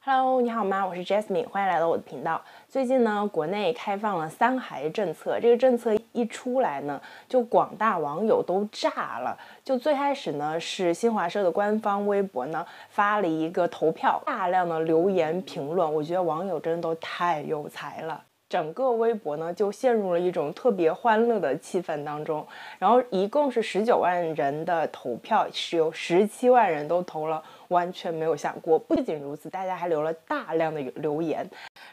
Hello， 你好吗？我是 Jasmine， 欢迎来到我的频道。最近呢，国内开放了3孩政策，这个政策一出来呢，就广大网友都炸了。就最开始呢，是新华社的官方微博呢发了一个投票，大量的留言评论，我觉得网友真的都太有才了。整个微博呢就陷入了一种特别欢乐的气氛当中，然后一共是19万人的投票，是有17万人都投了完全没有想过。不仅如此，大家还留了大量的留言，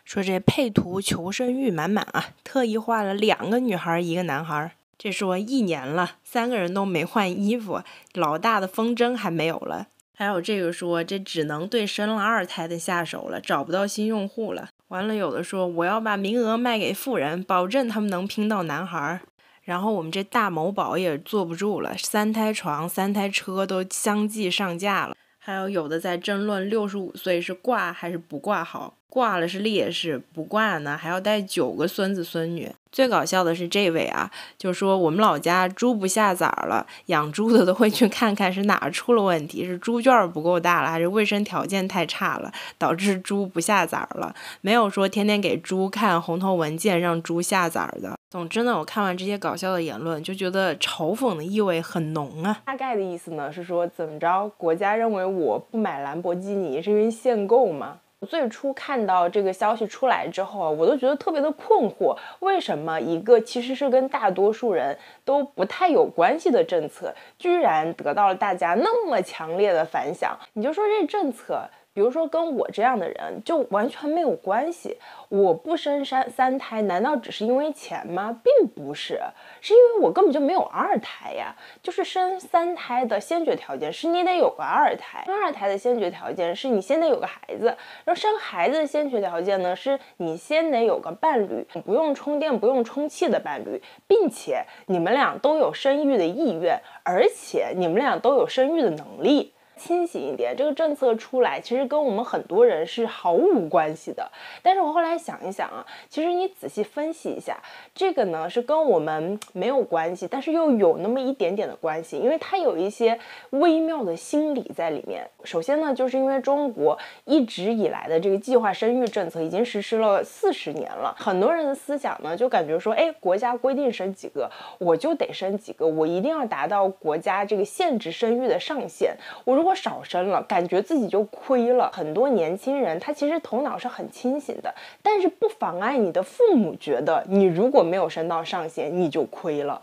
说这配图求生欲满满啊，特意画了2个女孩1个男孩。这说1年了，3个人都没换衣服，老大的风筝还没有了。还有这个说这只能对生了2胎的下手了，找不到新用户了。完了，有的说我要把名额卖给富人，保证他们能拼到男孩。然后我们这大某宝也坐不住了，3胎床、3胎车都相继上架了。还有的在争论65岁是挂还是不挂好，挂了是烈士，不挂呢还要带9个孙子孙女。最搞笑的是这位啊，就说我们老家猪不下崽了，养猪的都会去看看是哪出了问题，是猪圈不够大了，还是卫生条件太差了，导致猪不下崽了。没有说天天给猪看红头文件让猪下崽的。总之呢，我看完这些搞笑的言论，就觉得嘲讽的意味很浓啊。大概的意思呢是说，怎么着，国家认为我不买兰博基尼是因为限购吗？最初看到这个消息出来之后，我都觉得特别的困惑，为什么一个其实是跟大多数人都不太有关系的政策，居然得到了大家那么强烈的反响？你就说这政策，比如说跟我这样的人就完全没有关系，我不生三胎难道只是因为钱吗？并不是，是因为我根本就没有2胎呀。就是生3胎的先决条件是你得有个2胎，生2胎的先决条件是你先得有个孩子，然后生孩子的先决条件呢是你先得有个伴侣，不用充电不用充气的伴侣，并且你们俩都有生育的意愿，而且你们俩都有生育的能力。清醒一点，这个政策出来其实跟我们很多人是毫无关系的。但是我后来想一想啊，其实你仔细分析一下，这个呢是跟我们没有关系，但是又有那么一点点的关系，因为它有一些微妙的心理在里面。首先呢，就是因为中国一直以来的这个计划生育政策已经实施了40年了，很多人的思想呢就感觉说，国家规定生几个我就得生几个，我一定要达到国家这个限制生育的上限，我如果少生了，感觉自己就亏了。很多年轻人他其实头脑是很清醒的，但是不妨碍你的父母觉得你如果没有升到上限，你就亏了。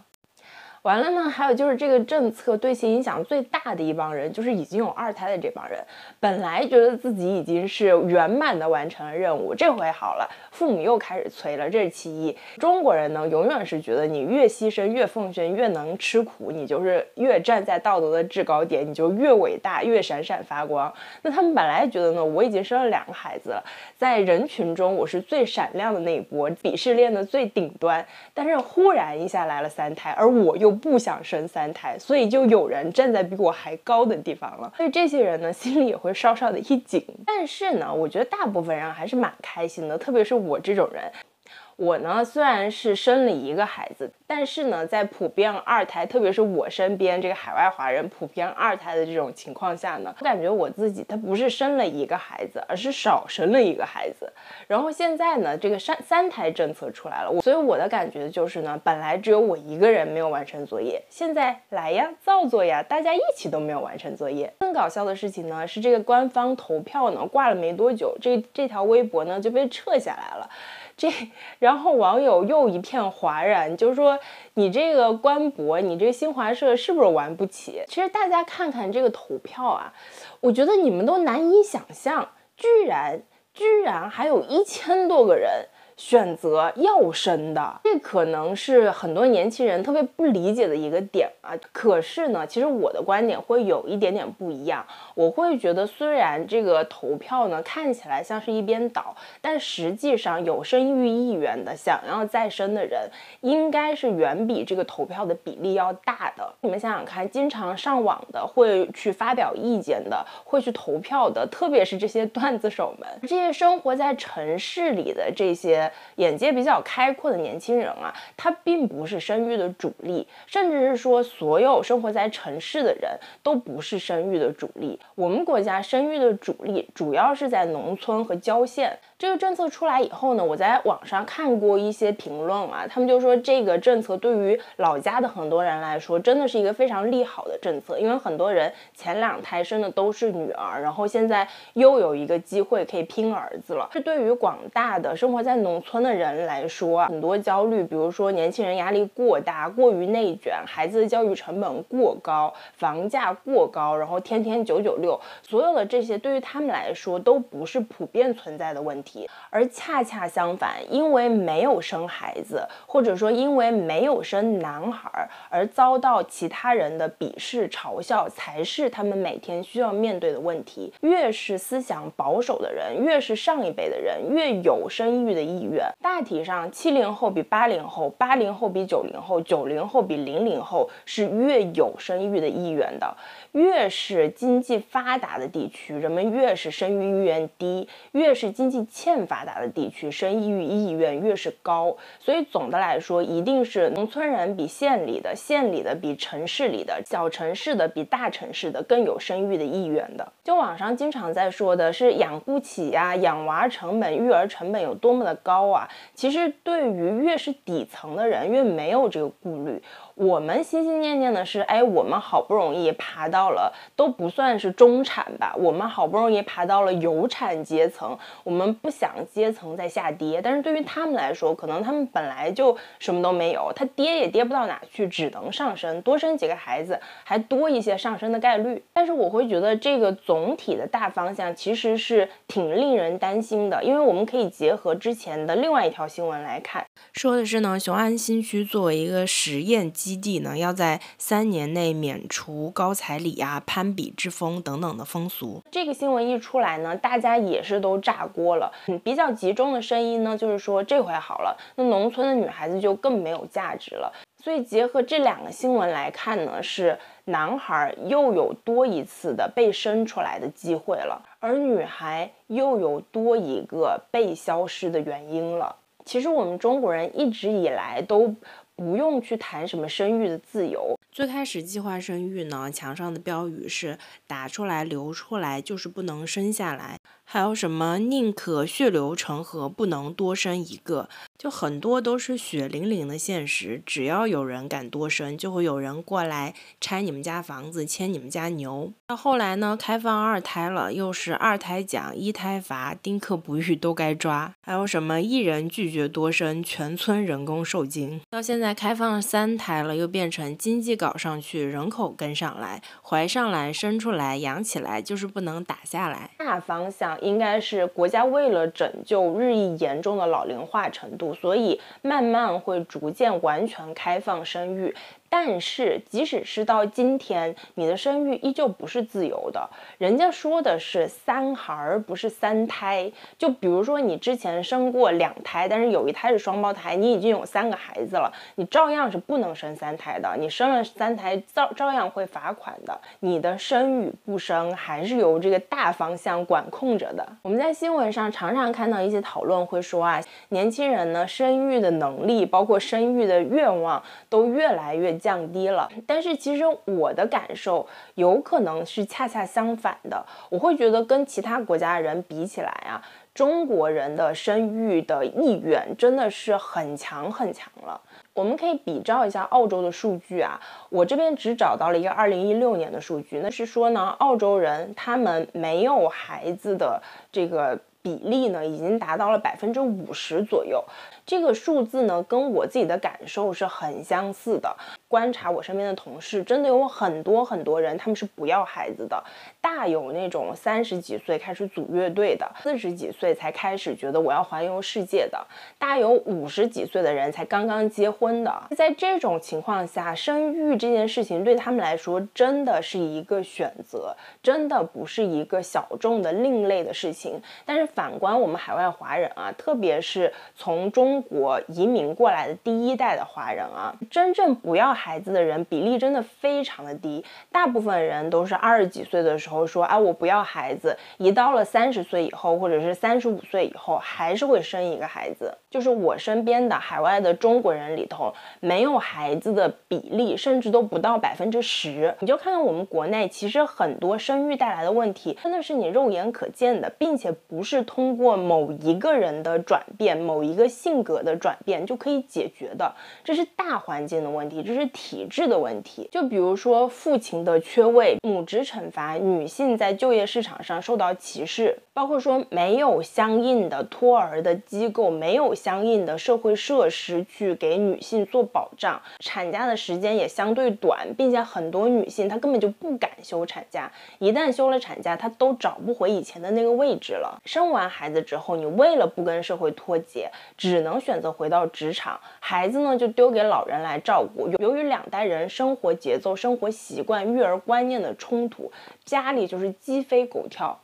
完了呢，还有就是这个政策对其影响最大的一帮人，就是已经有2胎的这帮人，本来觉得自己已经是圆满的完成了任务，这回好了，父母又开始催了，这是其一。中国人呢，永远是觉得你越牺牲越奉献越能吃苦，你就是越站在道德的制高点，你就越伟大越闪闪发光。那他们本来觉得呢，我已经生了2个孩子了，在人群中我是最闪亮的那一波，鄙视链的最顶端，但是忽然一下来了3胎，而我又不想生3胎，所以就有人站在比我还高的地方了，所以这些人呢心里也会稍稍的一紧。但是呢，我觉得大部分人还是蛮开心的，特别是我这种人。我呢虽然是生了1个孩子，但是呢在普遍2胎，特别是我身边这个海外华人普遍2胎的这种情况下呢，我感觉我自己他不是生了1个孩子，而是少生了1个孩子。然后现在呢这个3胎政策出来了，所以我的感觉就是呢，本来只有我1个人没有完成作业，现在来呀造作呀，大家一起都没有完成作业。更搞笑的事情呢是这个官方投票呢挂了没多久，这条微博呢就被撤下来了。然后网友又一片哗然，就是说你这个官博，你这个新华社是不是玩不起？其实大家看看这个投票啊，我觉得你们都难以想象，居然还有1000多个人选择要生的，这可能是很多年轻人特别不理解的一个点啊。可是呢，其实我的观点会有一点点不一样，我会觉得虽然这个投票呢看起来像是一边倒，但实际上有生育意愿的想要再生的人应该是远比这个投票的比例要大的。你们想想看，经常上网的，会去发表意见的，会去投票的，特别是这些段子手们，这些生活在城市里的这些些眼界比较开阔的年轻人啊，他并不是生育的主力，甚至是说所有生活在城市的人都不是生育的主力。我们国家生育的主力主要是在农村和郊县。这个政策出来以后呢，我在网上看过一些评论啊，他们就说这个政策对于老家的很多人来说真的是一个非常利好的政策，因为很多人前2胎生的都是女儿，然后现在又有一个机会可以拼儿子了。这对于广大的生活在农村的人来说啊，很多焦虑，比如说年轻人压力过大，过于内卷，孩子的教育成本过高，房价过高，然后天天996，所有的这些对于他们来说都不是普遍存在的问题。而恰恰相反，因为没有生孩子，或者说因为没有生男孩而遭到其他人的鄙视嘲笑，才是他们每天需要面对的问题。越是思想保守的人，越是上一辈的人，越有生育的意愿。大体上70后比80后，80后比90后，90后比00后是越有生育的意愿的。越是经济发达的地区，人们越是生育意愿低，越是经济欠发达的地区，生育意愿越是高。所以总的来说，一定是农村人比县里的，县里的比城市里的，小城市的比大城市的更有生育的意愿的。就网上经常在说的是养不起呀，养娃成本、育儿成本有多么的高啊，其实对于越是底层的人越没有这个顾虑。我们心心念念的是，我们好不容易爬到了，都不算是中产吧，我们好不容易爬到了有产阶层，我们不想阶层再下跌。但是对于他们来说，可能他们本来就什么都没有，他跌也跌不到哪去，只能上升，多生几个孩子还多一些上升的概率。但是我会觉得这个总体的大方向其实是挺令人担心的，因为我们可以结合之前的另外一条新闻来看，说的是呢，雄安新区作为一个实验基地呢，要在3年内免除高彩礼啊、攀比之风等等的风俗。这个新闻一出来呢，大家也是都炸锅了。比较集中的声音呢，就是说这回好了，那农村的女孩子就更没有价值了。所以结合这2个新闻来看呢，是男孩又有多一次的被生出来的机会了，而女孩又有多一个被消失的原因了。其实我们中国人一直以来都不用去谈什么生育的自由。最开始计划生育呢，墙上的标语是打出来流出来就是不能生下来，还有什么宁可血流成河不能多生一个，就很多都是血淋淋的现实。只要有人敢多生，就会有人过来拆你们家房子，牵你们家牛。到后来呢，开放2胎了，又是2胎奖1胎罚，丁克不育都该抓，还有什么一人拒绝多生，全村人工受精。到现在开放3胎了，又变成经济搞上去，人口跟上来，怀上来，生出来，养起来，就是不能打下来。大方向应该是国家为了拯救日益严重的老龄化程度，所以慢慢会逐渐完全开放生育。但是即使是到今天，你的生育依旧不是自由的，人家说的是3孩不是3胎。就比如说你之前生过2胎，但是有1胎是双胞胎，你已经有3个孩子了，你照样是不能生3胎的，你生了3胎照样会罚款的。你的生与不生还是由这个大方向管控着的。我们在新闻上常常看到一些讨论会说啊，年轻人呢生育的能力包括生育的愿望都越来越降低了。但是其实我的感受有可能是恰恰相反的，我会觉得跟其他国家的人比起来啊，中国人的生育的意愿真的是很强很强了。我们可以比照一下澳洲的数据啊，我这边只找到了一个2016年的数据，那是说呢，澳洲人他们没有孩子的这个比例呢，已经达到了50%左右。这个数字呢，跟我自己的感受是很相似的。观察我身边的同事，真的有很多人，他们是不要孩子的，大有那种30几岁开始组乐队的，40几岁才开始觉得我要环游世界的，大有50几岁的人才刚刚结婚的。在这种情况下，生育这件事情对他们来说真的是一个选择，真的不是一个小众的另类的事情。但是反观我们海外华人啊，特别是从中国移民过来的第一代的华人啊，真正不要孩子的人比例真的非常的低。大部分人都是20几岁的时候说啊，我不要孩子，一到了30岁以后或者是35岁以后还是会生一个孩子。就是我身边的海外的中国人里头，没有孩子的比例甚至都不到10%。你就看看我们国内，其实很多生育带来的问题真的是你肉眼可见的，并且不是通过某一个人的转变，某一个性格的转变就可以解决的。这是大环境的问题，这是体制的问题。就比如说父亲的缺位、母职惩罚、女性在就业市场上受到歧视，包括说没有相应的托儿的机构，没有相应的社会设施去给女性做保障，产假的时间也相对短，并且很多女性她根本就不敢休产假，一旦休了产假她都找不回以前的那个位置了。生完孩子之后，你为了不跟社会脱节，只能选择回到职场，孩子呢就丢给老人来照顾。由于两代人生活节奏、生活习惯、育儿观念的冲突，家里就是鸡飞狗跳。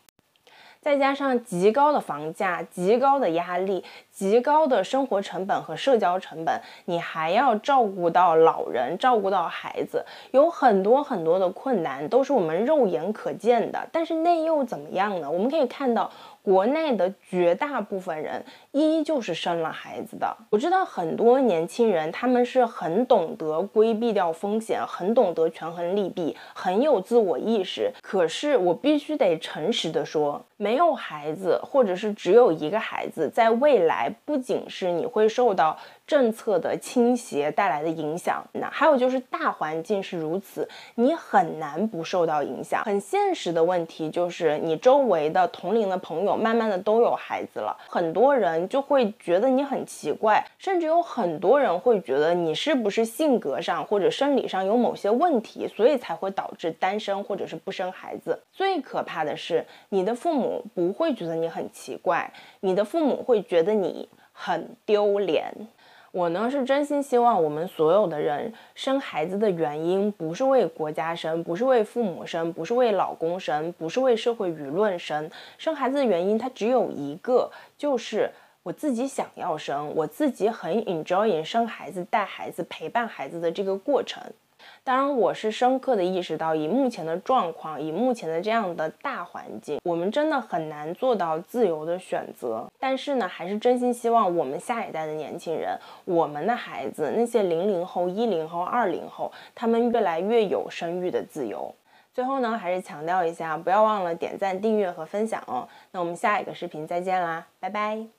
再加上极高的房价、极高的压力、极高的生活成本和社交成本，你还要照顾到老人、照顾到孩子，有很多很多的困难都是我们肉眼可见的。但是那又怎么样呢？我们可以看到国内的绝大部分人依旧是生了孩子的。我知道很多年轻人他们是很懂得规避掉风险，很懂得权衡利弊，很有自我意识，可是我必须得诚实的说，没有孩子或者是只有一个孩子，在未来不仅是你会受到政策的倾斜带来的影响，那还有就是大环境是如此，你很难不受到影响。很现实的问题就是你周围的同龄的朋友慢慢的都有孩子了，很多人就会觉得你很奇怪，甚至有很多人会觉得你是不是性格上或者生理上有某些问题，所以才会导致单身或者是不生孩子。最可怕的是，你的父母不会觉得你很奇怪，你的父母会觉得你很丢脸。我呢是真心希望我们所有的人生孩子的原因不是为国家生，不是为父母生，不是为老公生，不是为社会舆论生。生孩子的原因它只有一个，就是我自己想要生，我自己很 enjoy 生孩子、带孩子、陪伴孩子的这个过程。当然我是深刻的意识到，以目前的状况，以目前的这样的大环境，我们真的很难做到自由的选择。但是呢，还是真心希望我们下一代的年轻人，我们的孩子，那些00后、10后、20后，他们越来越有生育的自由。最后呢，还是强调一下，不要忘了点赞、订阅和分享哦。那我们下一个视频再见啦，拜拜。